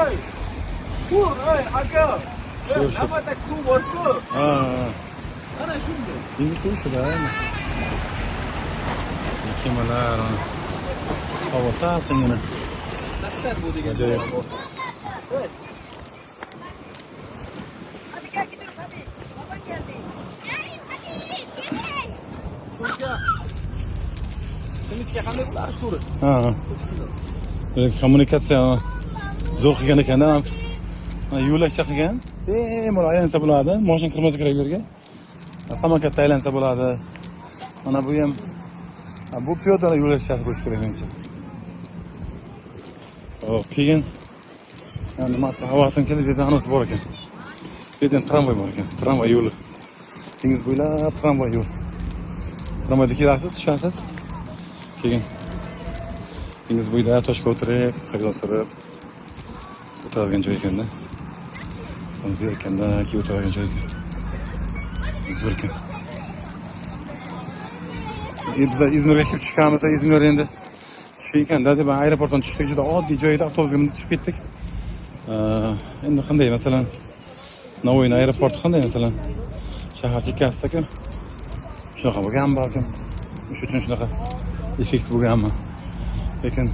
ey. Sho'r, ey, aka. Nafaqat suv bor-ku. Ha. Ana shunday. Dengiz suvi shuda. Kemalar. Havo salqingina. Battar bu degan. Ajoyib. Hadi gel gidiyoruz hadi. Baban geldi. Simitga qanday bular sho'ri? Ha. Kommunikatsiya zo'r qilgan ekanda. Yo'lakcha qilgan. Bemalol aylansa bo'ladi. Mashina kirmasa kerak bu yerga. Samokatda aylansa bo'ladi. Mana bu ham bu piyodalar yo'lakchasi bo'lishi kerak menimcha. Hop, keyin nimasi havasini kelib yerdan anonsi bor ekan. Bu yerdan tramvay bor ekan. Tramvay yo'li. Dengiz bo'ylab tramvay yo'li. Tramvayda kelasiz, tushasiz. Keyin dengiz bo'yida toshga o'tirib, qirg'oq surib o'tiradigan joy ekanda. O'zi ekanda, keyin o'tiradigan joy. Zo'r ekan. Biz İzmirga kelib tushganmiz, İzmir endi shu ekanda deb aeroportdan tushdik, juda oddiy joyda avtobusga minib chiqib ketdik. Endi qanday masalan Navoiy aeroporti qanday masalan shahar chekkasida-ku. Shunaqa bo'lgan balkim. Shu uchun shunaqa effekt bo'lganmi. Lekin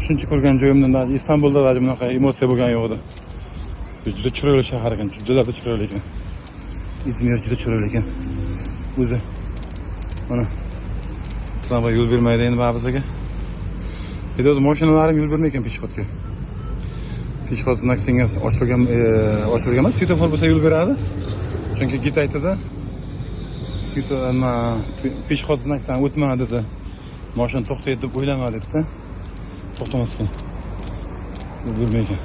shuncha ko'rgan joyimdan da Istanbulda da bunaqa emotsiya bo'lgan yo'q edi. Juda chiroyli shahar ekan, juda chiroyli ekan. İzmir juda chiroyli ekan. O'zi mana tramvay yo'l bermaydi endi bizga. Endi o'zi mashinalarim yo'l bermaydi peshxodga. Peshxod znaksinga ochilgan emas, svetofor bo'lsa yo'l beradi. Chunki git aytadi. Peshxod znakdan o'tma dedi. Mashina to'xtaydi deb o'ylama dedi-da. To'xtamas ekan. Yo'l bermaydi.